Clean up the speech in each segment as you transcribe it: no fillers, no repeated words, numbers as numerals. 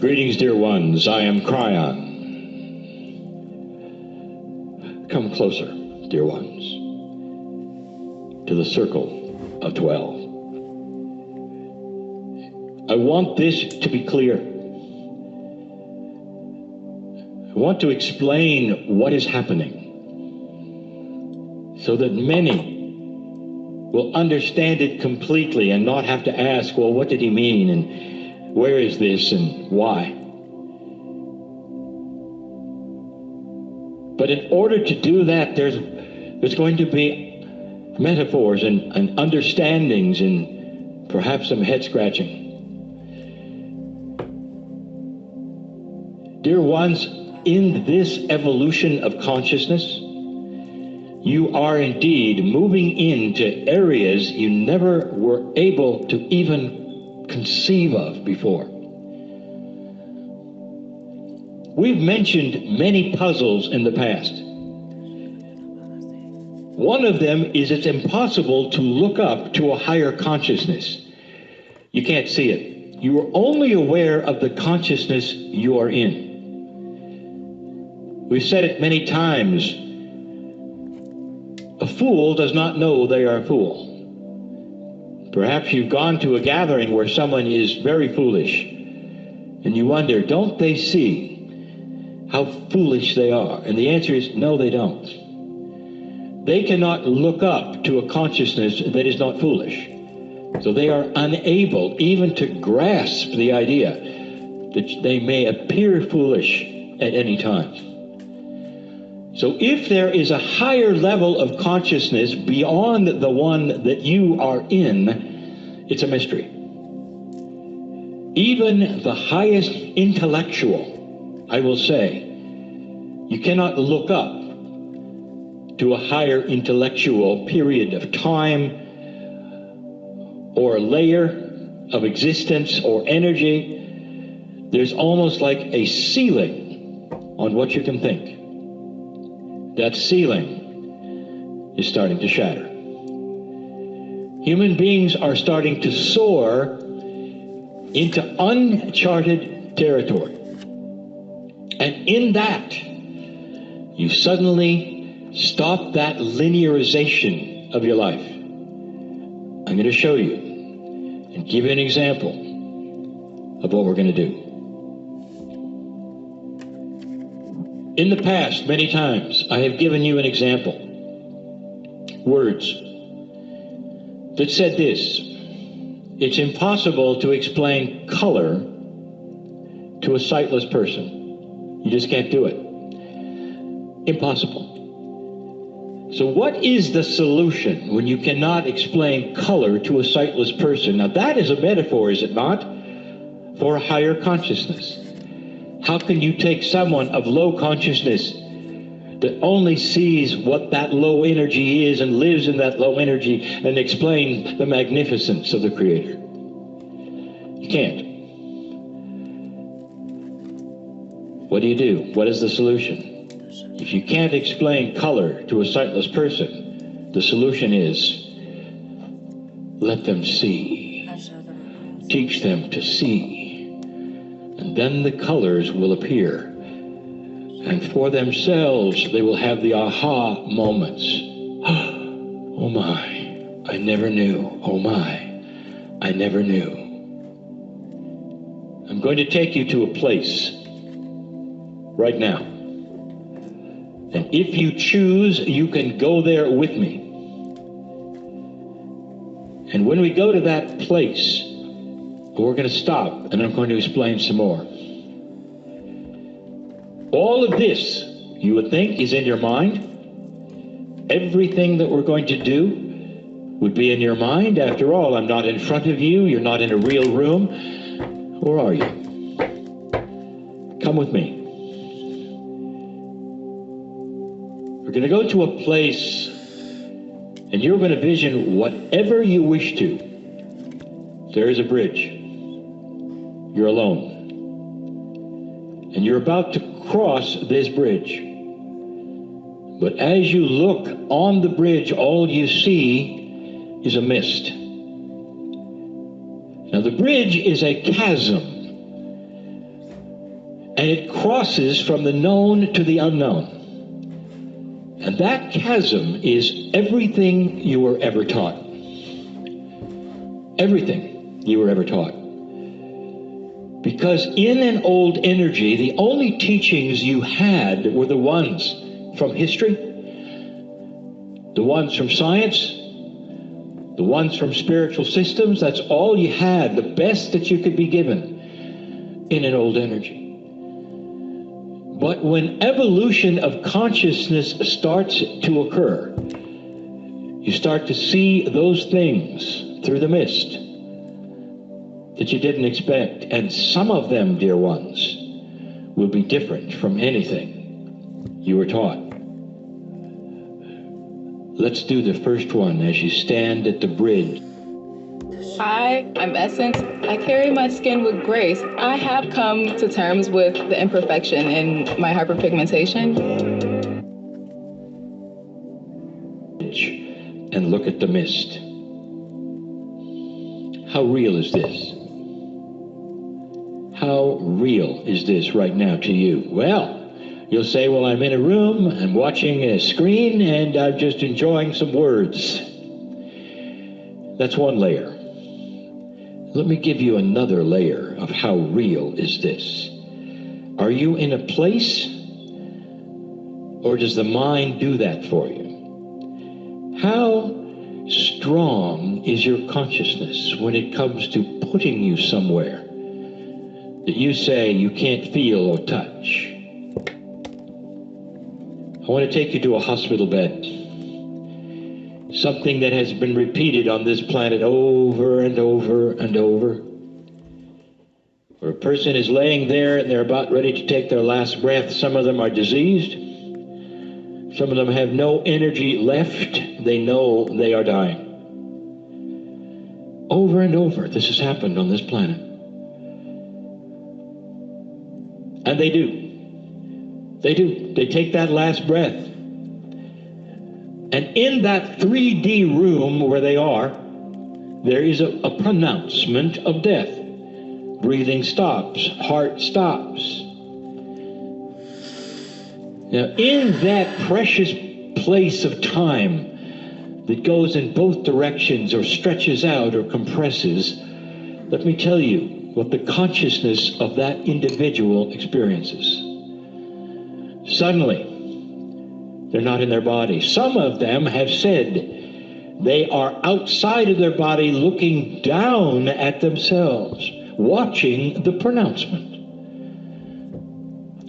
Greetings, dear ones. I am Kryon. Come closer, dear ones, to the circle of 12. I want this to be clear. I want to explain what is happening so that many will understand it completely and not have to ask, well, what did he mean, and where is this, and why? But in order to do that, there's going to be metaphors and understandings and perhaps some head scratching. Dear ones, in this evolution of consciousness, you are indeed moving into areas you never were able to even conceive of before. We've mentioned many puzzles in the past. One of them is it's impossible to look up to a higher consciousness. You can't see it. You are only aware of the consciousness you are in. We've said it many times. A fool does not know they are a fool. Perhaps you've gone to a gathering where someone is very foolish, and you wonder, don't they see how foolish they are? And the answer is, no, they don't. They cannot look up to a consciousness that is not foolish. So they are unable even to grasp the idea that they may appear foolish at any time. So if there is a higher level of consciousness beyond the one that you are in, it's a mystery. Even the highest intellectual, I will say, you cannot look up to a higher intellectual period of time or a layer of existence or energy. There's almost like a ceiling on what you can think. That ceiling is starting to shatter. Human beings are starting to soar into uncharted territory. And in that, you suddenly stop that linearization of your life. I'm going to show you and give you an example of what we're going to do. In the past, many times, I have given you an example. Words that said this: it's impossible to explain color to a sightless person. You just can't do it. Impossible. So what is the solution when you cannot explain color to a sightless person? Now that is a metaphor, is it not? For a higher consciousness. How can you take someone of low consciousness that only sees what that low energy is and lives in that low energy and explain the magnificence of the Creator? You can't. What do you do? What is the solution? If you can't explain color to a sightless person, the solution is let them see. Teach them to see. And then the colors will appear. And for themselves, they will have the aha moments. Oh my, I never knew. Oh my, I never knew. I'm going to take you to a place right now. And if you choose, you can go there with me. And when we go to that place, we're going to stop and I'm going to explain some more. All of this, you would think, is in your mind. Everything that we're going to do would be in your mind. After all, I'm not in front of you. You're not in a real room. Where are you? Come with me. We're going to go to a place and you're going to vision whatever you wish to. There is a bridge. You're alone. And you're about to cross this bridge. But as you look on the bridge, all you see is a mist. Now the bridge is a chasm and it crosses from the known to the unknown. And that chasm is everything you were ever taught. Everything you were ever taught. Because in an old energy, the only teachings you had were the ones from history, the ones from science, the ones from spiritual systems. That's all you had, the best that you could be given in an old energy. But when evolution of consciousness starts to occur, you start to see those things through the mist that you didn't expect. And some of them, dear ones, will be different from anything you were taught. Let's do the first one as you stand at the bridge. Hi, I'm Essence. I carry my skin with grace. I have come to terms with the imperfection in my hyperpigmentation. And look at the mist. How real is this? How real is this right now to you? Well, you'll say, well, I'm in a room, I'm watching a screen, and I'm just enjoying some words. That's one layer. Let me give you another layer of how real is this. Are you in a place, or does the mind do that for you? How strong is your consciousness when it comes to putting you somewhere that you say you can't feel or touch? I want to take you to a hospital bed. Something that has been repeated on this planet over and over and over. Where a person is laying there and they're about ready to take their last breath. Some of them are diseased. Some of them have no energy left. They know they are dying. Over and over, this has happened on this planet. And they do. They do. They take that last breath. And in that 3D room where they are, there is a pronouncement of death. Breathing stops. Heart stops. Now, in that precious place of time that goes in both directions or stretches out or compresses, let me tell you what the consciousness of that individual experiences. Suddenly, they're not in their body. Some of them have said they are outside of their body looking down at themselves, watching the pronouncement.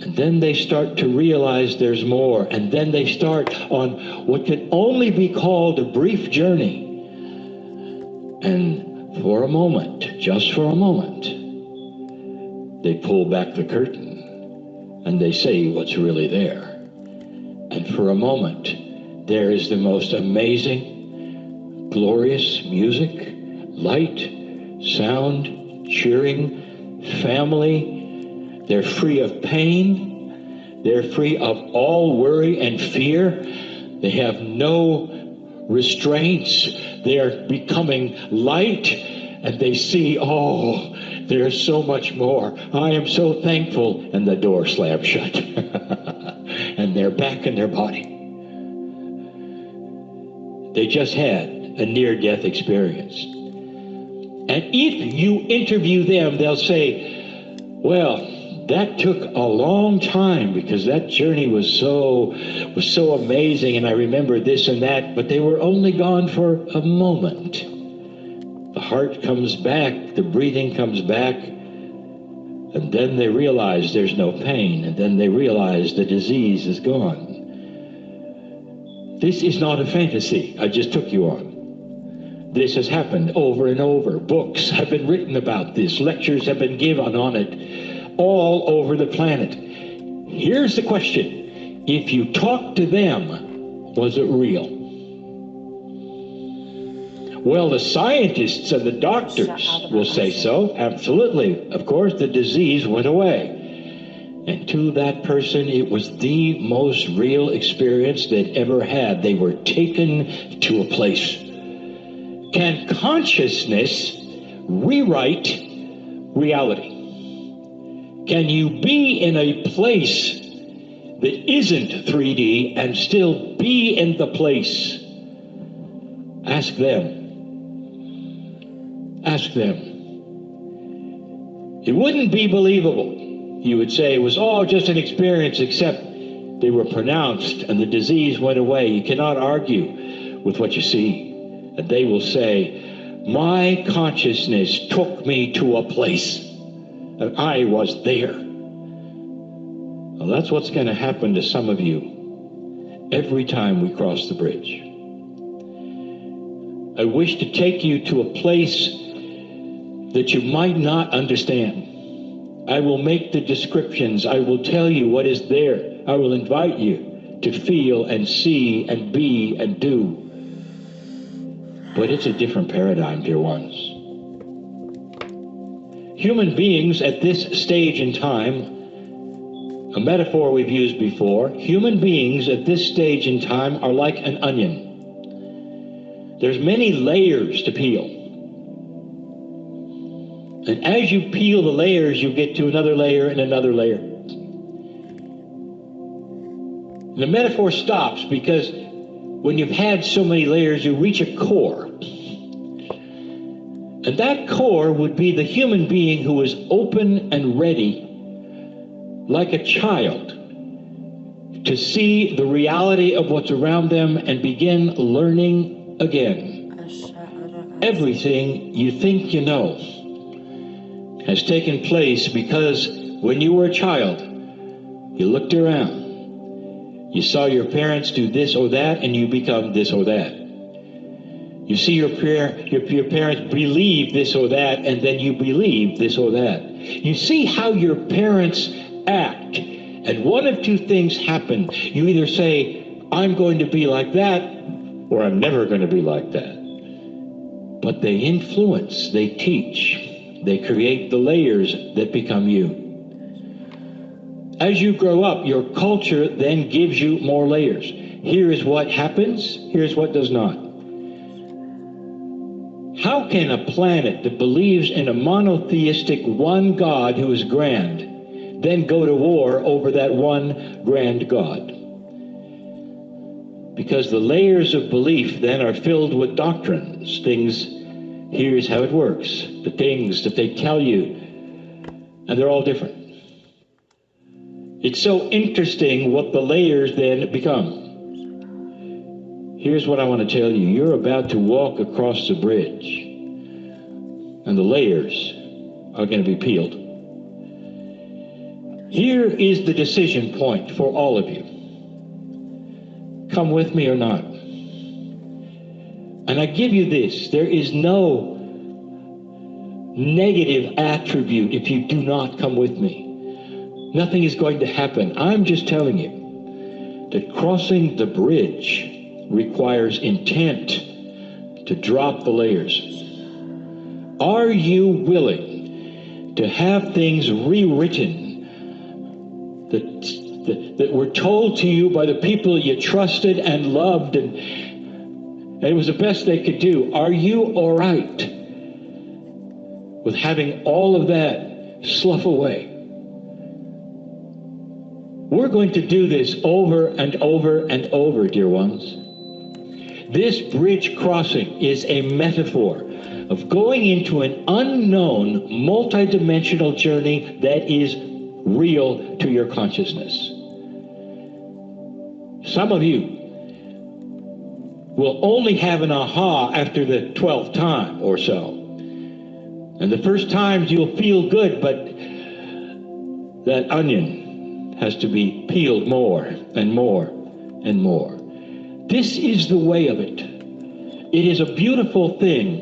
And then they start to realize there's more. And then they start on what can only be called a brief journey. And for a moment, just for a moment, they pull back the curtain and they say what's really there. And for a moment, there is the most amazing, glorious music, light, sound, cheering, family. They're free of pain. They're free of all worry and fear. They have no restraints. They are becoming light, and they see, oh, there's so much more. I am so thankful. And the door slams shut. And they're back in their body. They just had a near-death experience. And if you interview them, they'll say, well, that took a long time because that journey was so amazing, and I remember this and that, but they were only gone for a moment. The heart comes back, the breathing comes back, and then they realize there's no pain, and then they realize the disease is gone. This is not a fantasy I just took you on. This has happened over and over. Books have been written about this. Lectures have been given on it all over the planet. Here's the question. If you talk to them, was it real? Well, the scientists and the doctors will say so. Absolutely. Of course, the disease went away. And to that person, it was the most real experience they'd ever had. They were taken to a place. Can consciousness rewrite reality? Can you be in a place that isn't 3D and still be in the place? Ask them. Ask them. It wouldn't be believable. You would say it was all just an experience, except they were pronounced and the disease went away. You cannot argue with what you see. And they will say, my consciousness took me to a place and I was there. Well, that's what's going to happen to some of you every time we cross the bridge. I wish to take you to a place that you might not understand. I will make the descriptions. I will tell you what is there. I will invite you to feel and see and be and do. But it's a different paradigm, dear ones. Human beings at this stage in time, a metaphor we've used before, human beings at this stage in time are like an onion. There's many layers to peel. And as you peel the layers, you get to another layer and another layer. The metaphor stops because when you've had so many layers, you reach a core. And that core would be the human being who is open and ready, like a child, to see the reality of what's around them and begin learning again. Everything you think you know has taken place because when you were a child, you looked around. You saw your parents do this or that, and you become this or that. You see your parents believe this or that, and then you believe this or that. You see how your parents act, and one of two things happen. You either say, I'm going to be like that, or I'm never going to be like that. But they influence, they teach, they create the layers that become you. As you grow up, your culture then gives you more layers. Here is what happens, here's what does not. How can a planet that believes in a monotheistic one God who is grand then go to war over that one grand God? Because the layers of belief then are filled with doctrines, things, here's how it works, the things that they tell you, and they're all different. It's so interesting what the layers then become. Here's what I want to tell you. You're about to walk across the bridge, and the layers are going to be peeled. Here is the decision point for all of you. Come with me or not. And I give you this. There is no negative attribute if you do not come with me. Nothing is going to happen. I'm just telling you that crossing the bridge requires intent to drop the layers. Are you willing to have things rewritten that were told to you by the people you trusted and loved, and it was the best they could do? Are you all right with having all of that slough away? We're going to do this over and over and over, dear ones. This bridge crossing is a metaphor of going into an unknown, multidimensional journey that is real to your consciousness. Some of you will only have an aha after the 12th time or so. And the first times you'll feel good, but that onion has to be peeled more and more and more. This is the way of it. It is a beautiful thing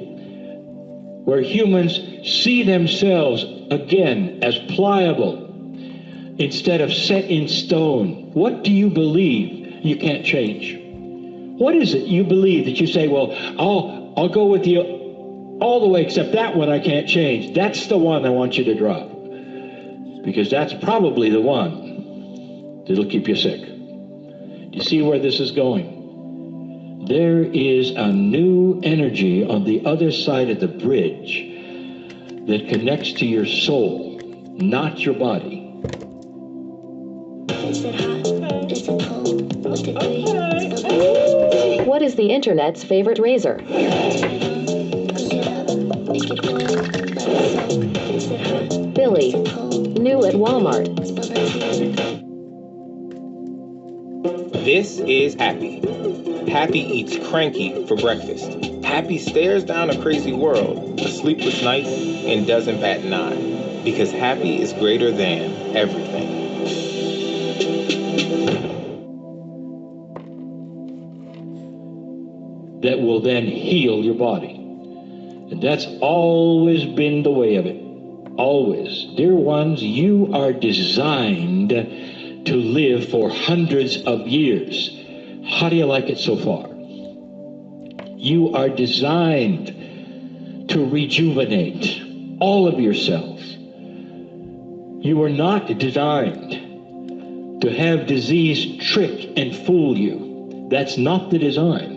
where humans see themselves again as pliable instead of set in stone. What do you believe you can't change? What is it you believe that you say, well, I'll go with you all the way except that one I can't change. That's the one I want you to drop. Because that's probably the one that'll keep you sick. You see where this is going? There is a new energy on the other side of the bridge that connects to your soul. not your body. Is it hot? Is it cold? What degree? What is the internet's favorite razor? Cook it up, make it boil, let it soak. Is it hot? Billy, Is it cold? new at Walmart. Spill the tea. This is Happy. Happy eats cranky for breakfast. Happy stares down a crazy world, a sleepless night, and doesn't bat an eye. Because Happy is greater than everything. That will then heal your body. And that's always been the way of it. Always. Dear ones, you are designed to live for hundreds of years. How do you like it so far? You are designed to rejuvenate all of yourself. You are not designed to have disease trick and fool you. That's not the design.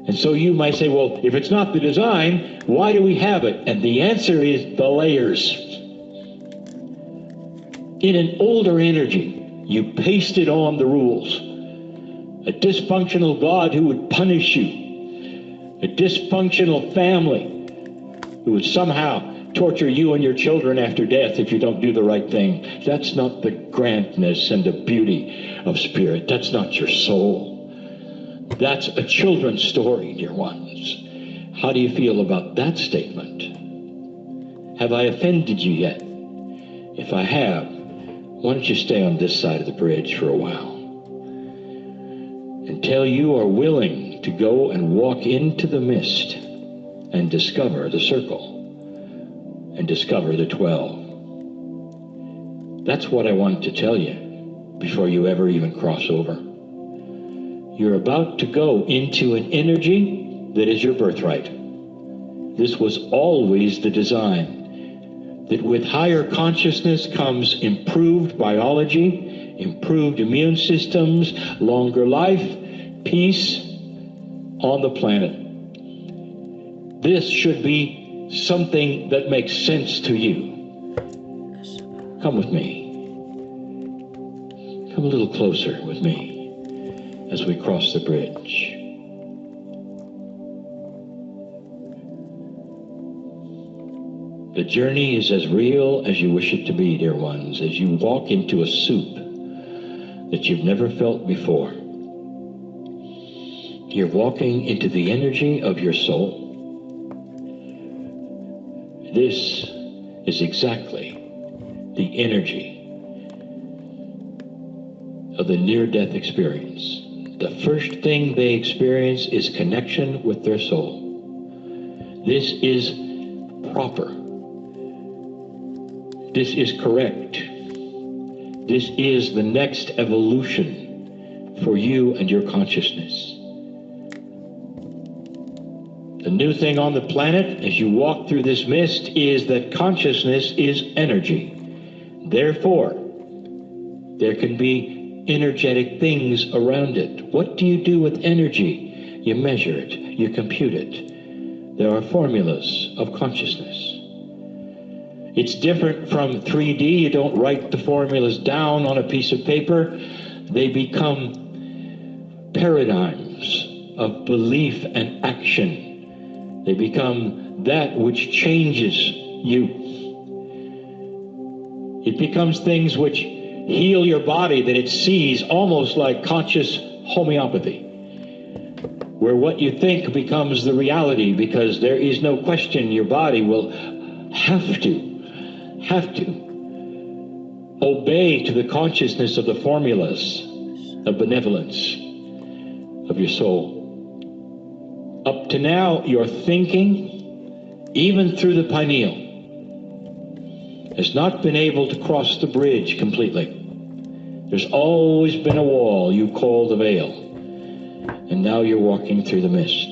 And so you might say, well, if it's not the design, why do we have it? And the answer is the layers. In an older energy, you pasted on the rules. A dysfunctional God who would punish you. A dysfunctional family who would somehow torture you and your children after death if you don't do the right thing. That's not the grandness and the beauty of spirit. That's not your soul. That's a children's story, dear ones. How do you feel about that statement? Have I offended you yet? If I have, why don't you stay on this side of the bridge for a while? Until you are willing to go and walk into the mist and discover the circle and discover the 12. That's what I wanted to tell you before you ever even cross over. You're about to go into an energy that is your birthright. This was always the design, that with higher consciousness comes improved biology, improved immune systems, longer life, peace on the planet. This should be something that makes sense to you. Come with me. Come a little closer with me as we cross the bridge. The journey is as real as you wish it to be, dear ones, as you walk into a soup that you've never felt before. You're walking into the energy of your soul. This is exactly the energy of the near-death experience. The first thing they experience is connection with their soul. This is proper. This is correct. This is the next evolution for you and your consciousness. The new thing on the planet as you walk through this mist is that consciousness is energy. Therefore, there can be energetic things around it. What do you do with energy? You measure it, you compute it. There are formulas of consciousness. It's different from 3D. You don't write the formulas down on a piece of paper. They become paradigms of belief and action. They become that which changes you. It becomes things which heal your body, that it sees almost like conscious homeopathy, where what you think becomes the reality, because there is no question your body will have to obey to the consciousness of the formulas of benevolence of your soul. Up to now, your thinking, even through the pineal, has not been able to cross the bridge completely. There's always been a wall you call the veil, and now you're walking through the mist.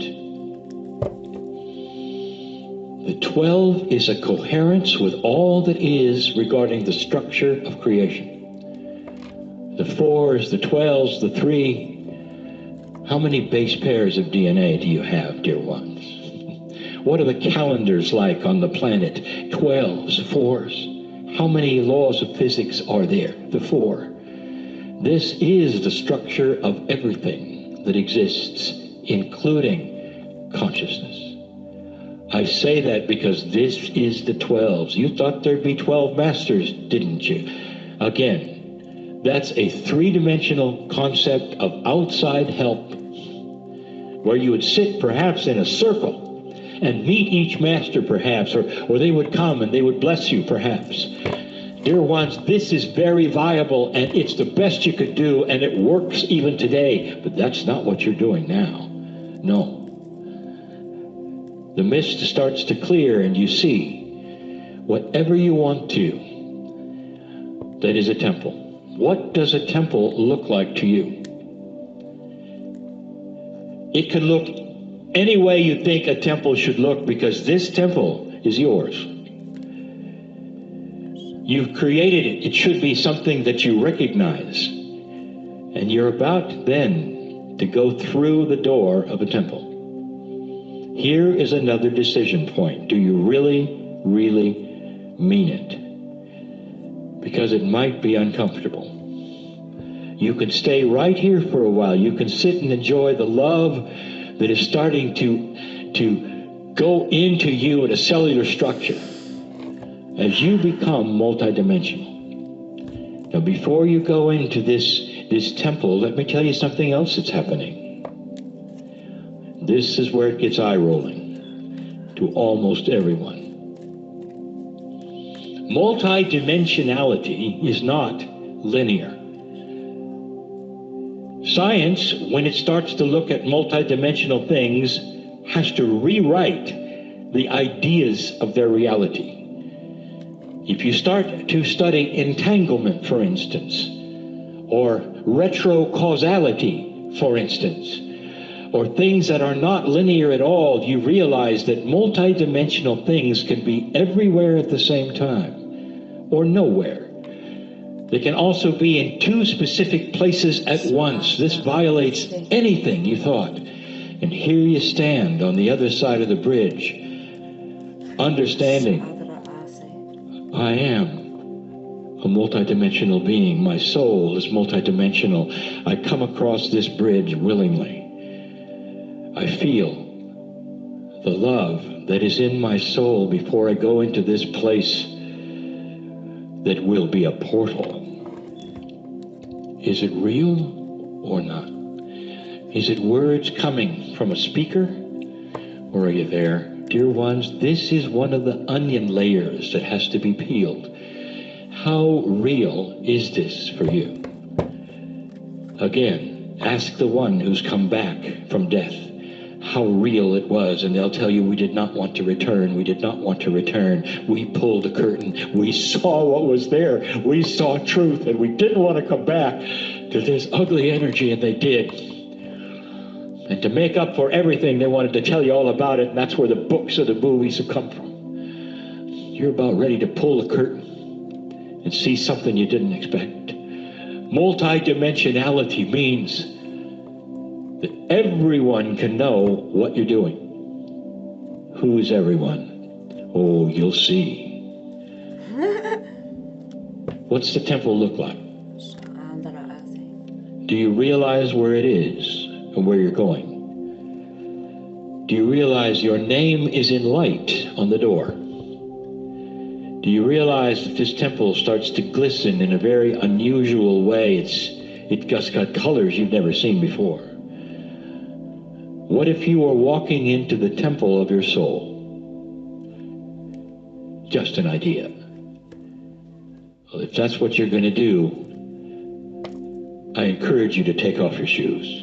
The 12 is a coherence with all that is regarding the structure of creation. The 4s, the 12s, the 3. How many base pairs of DNA do you have, dear ones? What are the calendars like on the planet? 12s, 4s. How many laws of physics are there? The 4. This is the structure of everything that exists, including consciousness. I say that because this is the 12s. You thought there'd be 12 masters, didn't you? Again, that's a 3-dimensional concept of outside help, where you would sit perhaps in a circle and meet each master perhaps, or they would come and they would bless you perhaps. Dear ones, this is very viable, and it's the best you could do, and it works even today, but that's not what you're doing now. No. The mist starts to clear, and you see whatever you want to, that is a temple. What does a temple look like to you? It can look any way you think a temple should look, because this temple is yours. You've created it. It should be something that you recognize. And you're about then to go through the door of a temple. Here is another decision point. Do you really, really mean it? Because it might be uncomfortable. You can stay right here for a while. You can sit and enjoy the love that is starting to go into you at a cellular structure as you become multidimensional. Now, before you go into this temple, let me tell you something else that's happening. This is where it gets eye-rolling to almost everyone. Multidimensionality is not linear. Science, when it starts to look at multidimensional things, has to rewrite the ideas of their reality. If you start to study entanglement, for instance, or retrocausality, for instance, or things that are not linear at all, you realize that multidimensional things can be everywhere at the same time, or nowhere. They can also be in 2 specific places at once. This violates anything you thought. And here you stand on the other side of the bridge, understanding, I am a multidimensional being. My soul is multidimensional. I come across this bridge willingly. I feel the love that is in my soul before I go into this place that will be a portal. Is it real or not? Is it words coming from a speaker, or are you there? Dear ones, this is one of the onion layers that has to be peeled. How real is this for you? Again, ask the one who's come back from death how real it was, and they'll tell you, we did not want to return. We did not want to return. We pulled the curtain. We saw what was there. We saw truth, and we didn't want to come back to this ugly energy, and they did. And to make up for everything, they wanted to tell you all about it, and that's where the books of the movies have come from. You're about ready to pull the curtain and see something you didn't expect. Multidimensionality means that everyone can know what you're doing. Who is everyone? Oh, you'll see. What's the temple look like? Do you realize where it is and where you're going? Do you realize your name is in light on the door? Do you realize that this temple starts to glisten in a very unusual way? It just got colors you've never seen before. What if you were walking into the temple of your soul? Just an idea. Well, if that's what you're going to do, I encourage you to take off your shoes.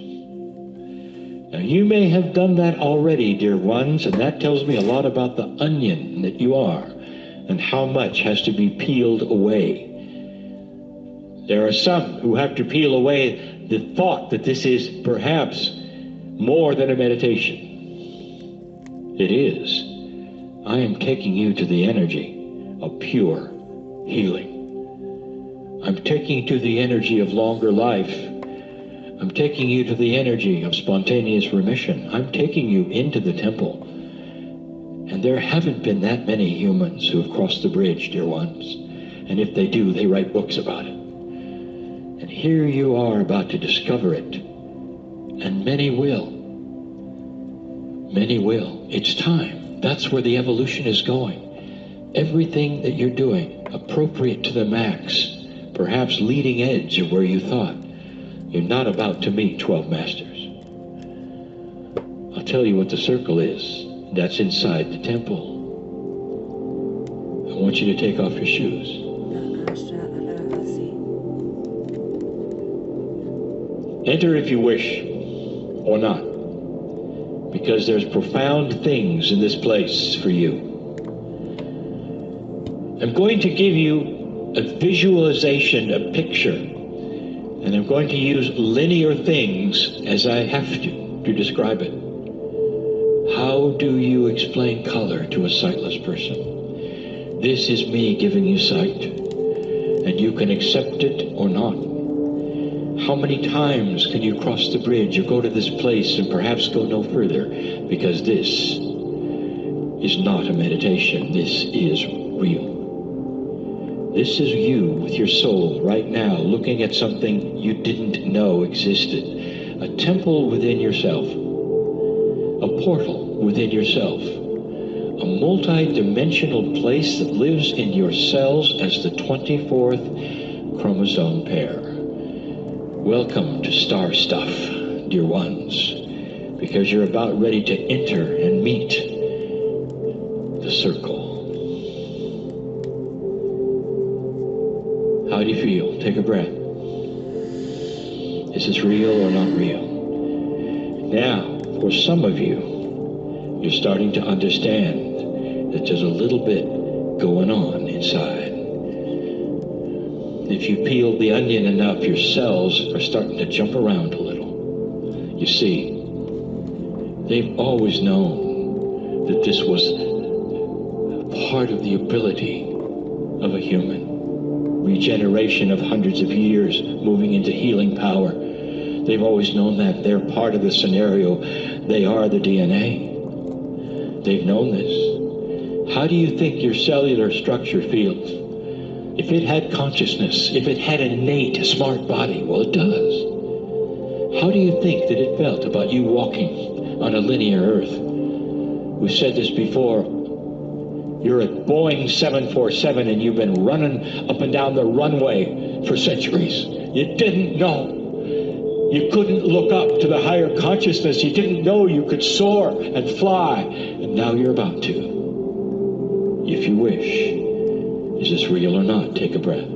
Now, you may have done that already, dear ones, and that tells me a lot about the onion that you are and how much has to be peeled away. There are some who have to peel away the thought that this is perhaps more than a meditation. It is. I am taking you to the energy of pure healing. I'm taking you to the energy of longer life. I'm taking you to the energy of spontaneous remission. I'm taking you into the temple. And there haven't been that many humans who have crossed the bridge, dear ones. And if they do, they write books about it. And here you are about to discover it. And many will. Many will. It's time. That's where the evolution is going. Everything that you're doing, appropriate to the max, perhaps leading edge of where you thought. You're not about to meet 12 masters. I'll tell you what the circle is. That's inside the temple. I want you to take off your shoes. Enter if you wish, or not, because there's profound things in this place for you. I'm going to give you a visualization, a picture, and I'm going to use linear things as I have to describe it. How do you explain color to a sightless person? This is me giving you sight, and you can accept it or not. How many times can you cross the bridge or go to this place and perhaps go no further? Because this is not a meditation. This is real. This is you with your soul right now looking at something you didn't know existed. A temple within yourself. A portal within yourself. A multi-dimensional place that lives in your cells as the 24th chromosome pair. Welcome to Star Stuff, dear ones, because you're about ready to enter and meet the circle. How do you feel? Take a breath. Is this real or not real? Now, for some of you, you're starting to understand that there's a little bit going on inside. If you peel the onion enough, your cells are starting to jump around a little. You see, they've always known that this was part of the ability of a human. Regeneration of hundreds of years, moving into healing power. They've always known that. They're part of the scenario. They are the DNA. They've known this. How do you think your cellular structure feels? If it had consciousness, if it had an innate smart body, well, it does. How do you think that it felt about you walking on a linear Earth? We've said this before. You're at Boeing 747 and you've been running up and down the runway for centuries. You didn't know. You couldn't look up to the higher consciousness. You didn't know you could soar and fly. And now you're about to. If you wish. Is this real or not? Take a breath.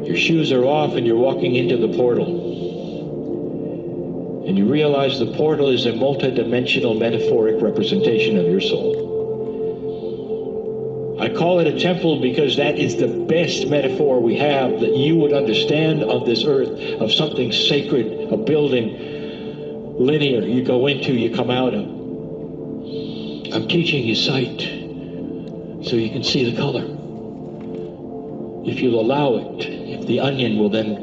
Your shoes are off and you're walking into the portal. And you realize the portal is a multidimensional metaphoric representation of your soul. I call it a temple because that is the best metaphor we have that you would understand on this earth of something sacred, a building, linear, you go into, you come out of. I'm teaching you sight so you can see the color. If you'll allow it, if the onion will then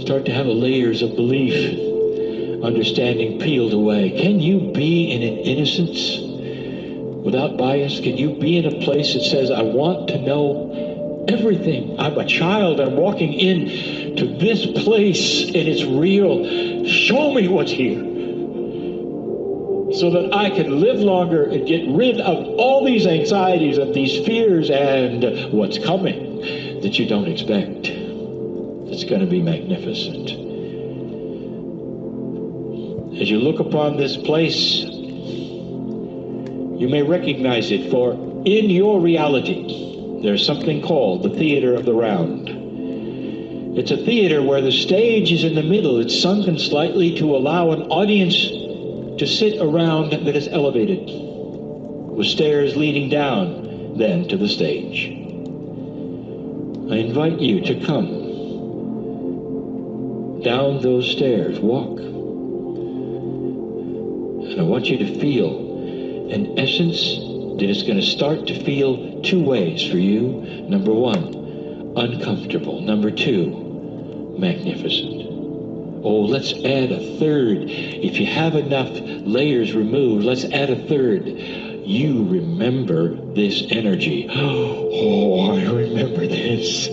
start to have layers of belief, understanding peeled away. Can you be in an innocence without bias? Can you be in a place that says, I want to know everything. I'm a child. I'm walking in to this place and it's real. Show me what's here so that I can live longer and get rid of all these anxieties and these fears and what's coming that you don't expect. It's going to be magnificent. As you look upon this place, you may recognize it, for in your reality, there's something called the theater of the round. It's a theater where the stage is in the middle. It's sunken slightly to allow an audience to sit around that is elevated, with stairs leading down then to the stage. I invite you to come down those stairs, walk. And I want you to feel an essence that is going to start to feel two ways for you. Number one, uncomfortable. Number two, magnificent. Oh, let's add a third. If you have enough layers removed, let's add a third. You remember this energy. Oh, I remember this.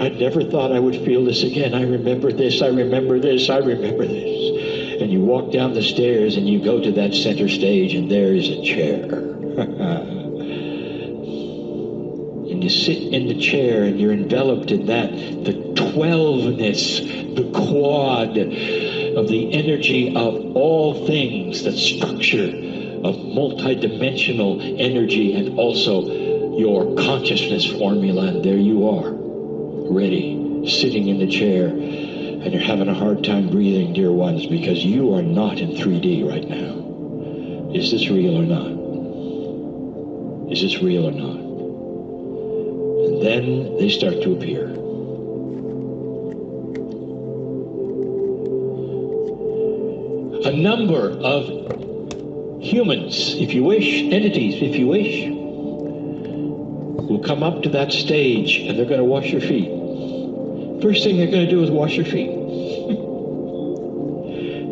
I never thought I would feel this again. I remember this, I remember this, I remember this. And you walk down the stairs and you go to that center stage and there is a chair. And you sit in the chair and you're enveloped in that, the 12-ness, the quad of the energy of all things, that structure of multidimensional energy, and also your consciousness formula. And there you are, ready, sitting in the chair, and you're having a hard time breathing, dear ones, because you are not in 3D right now. Is this real or not? Is this real or not? And then they start to appear. A number of humans, if you wish, entities, if you wish, will come up to that stage and they're going to wash your feet. First thing they're going to do is wash your feet.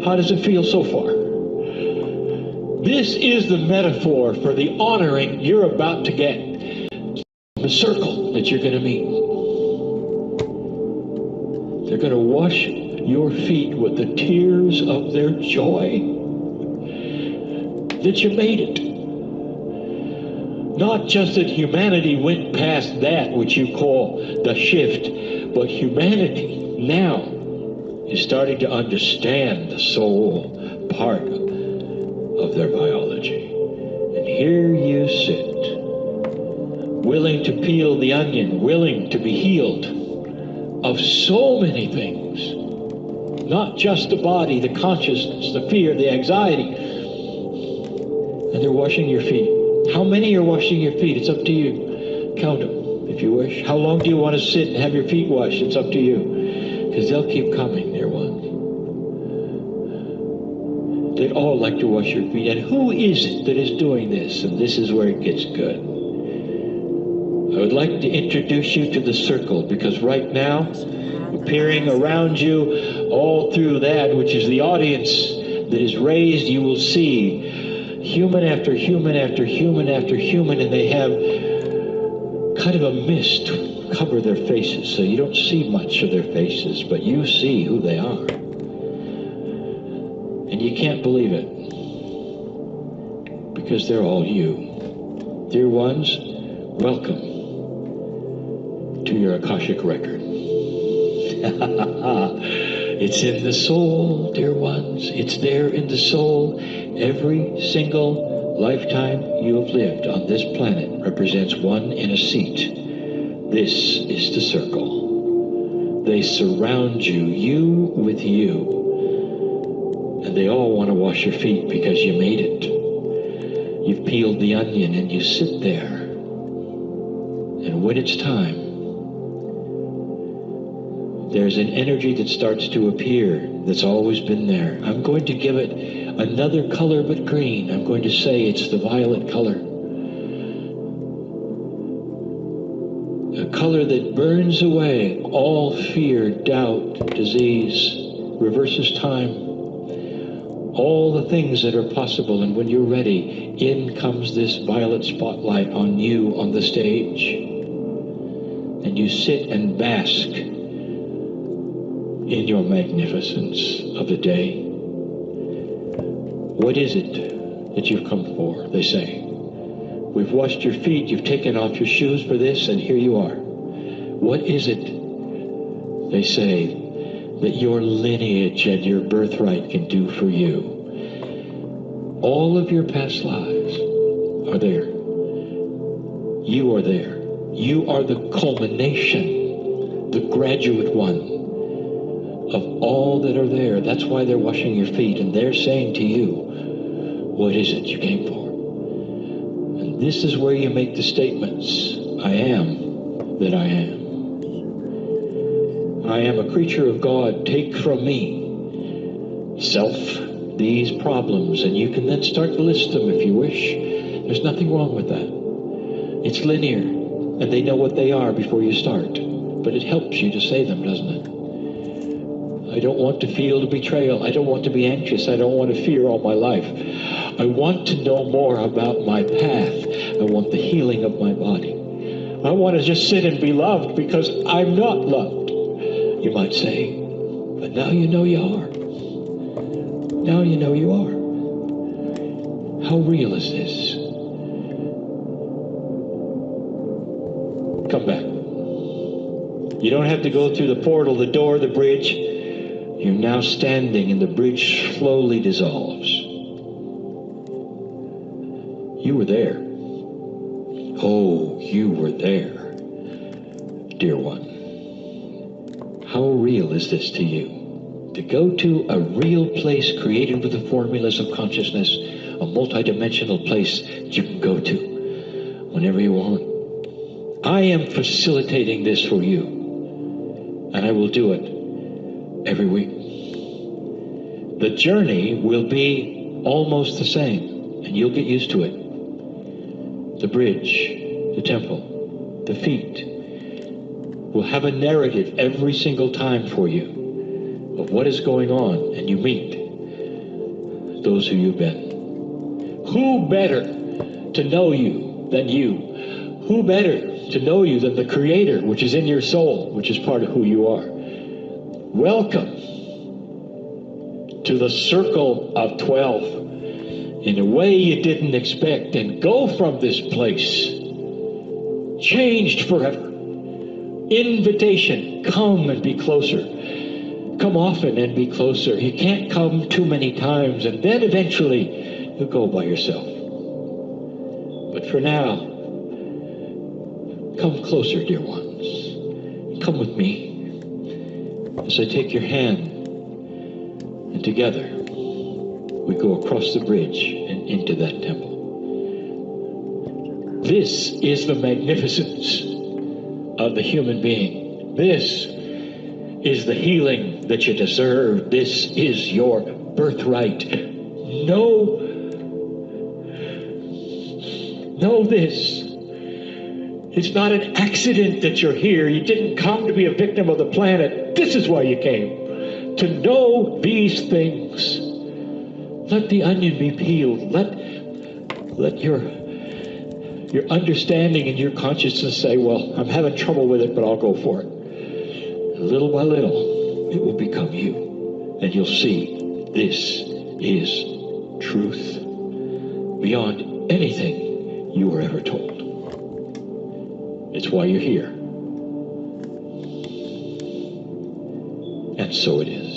How does it feel so far? This is the metaphor for the honoring you're about to get. The circle that you're going to meet. They're going to wash your feet with the tears of their joy that you made it. Not just that humanity went past that which you call the shift, but humanity now is starting to understand the soul part of their biology. And here you sit, willing to peel the onion, willing to be healed of so many things. Not just the body, the consciousness, the fear, the anxiety. And they're washing your feet. How many are washing your feet? It's up to you. Count them, if you wish. How long do you want to sit and have your feet washed? It's up to you. Because they'll keep coming, dear ones. They'd all like to wash your feet. And who is it that is doing this? And this is where it gets good. I would like to introduce you to the circle, because right now, appearing around you, all through that, which is the audience that is raised, you will see human after human after human after human, and they have kind of a mist cover their faces, so you don't see much of their faces, but you see who they are. And you can't believe it, because they're all you. Dear ones, welcome to your Akashic record. It's in the soul, dear ones. It's there in the soul. Every single lifetime you have lived on this planet represents one in a seat. This is the circle. They surround you, you with you. And they all want to wash your feet because you made it. You've peeled the onion and you sit there. And when it's time, there's an energy that starts to appear that's always been there. I'm going to give it another color but green. I'm going to say it's the violet color. A color that burns away all fear, doubt, disease, reverses time, all the things that are possible. And when you're ready, in comes this violet spotlight on you on the stage. And you sit and bask in your magnificence of the day. What is it that you've come for? They say. We've washed your feet, you've taken off your shoes for this, and here you are. What is it, they say, that your lineage and your birthright can do for you? All of your past lives are there. You are there. You are the culmination, the graduate one of all that are there. That's why they're washing your feet, and they're saying to you, what is it you came for? And this is where you make the statements, I am that I am. I am a creature of God, take from me, self, these problems, and you can then start to list them if you wish. There's nothing wrong with that. It's linear, and they know what they are before you start, but it helps you to say them, doesn't it? I don't want to feel the betrayal. I don't want to be anxious. I don't want to fear all my life. I want to know more about my path. I want the healing of my body. I want to just sit and be loved because I'm not loved, you might say. But now you know you are. Now you know you are. How real is this? Come back. You don't have to go through the portal, the door, the bridge. You're now standing and the bridge slowly dissolves. You were there. Oh, you were there, dear one. How real is this to you? To go to a real place created with the formulas of consciousness, a multidimensional place that you can go to whenever you want. I am facilitating this for you, and I will do it every week. The journey will be almost the same, and you'll get used to it. The bridge, the temple, the feet will have a narrative every single time for you of what is going on, and you meet those who you've been. Who better to know you than you? Who better to know you than the Creator, which is in your soul, which is part of who you are? Welcome to the circle of 12 in a way you didn't expect, and go from this place changed forever. Invitation, come and be closer. Come often and be closer. You can't come too many times, and then eventually you'll go by yourself. But for now, come closer, dear ones. Come with me as I take your hand, and together we go across the bridge and into that temple. This is the magnificence of the human being. This is the healing that you deserve. This is your birthright. Know this. It's not an accident that you're here. You didn't come to be a victim of the planet. This is why you came. To know these things. Let the onion be peeled. Let your understanding and your consciousness say, well, I'm having trouble with it, but I'll go for it. And little by little, it will become you. And you'll see this is truth beyond anything you were ever told. It's why you're here. And so it is.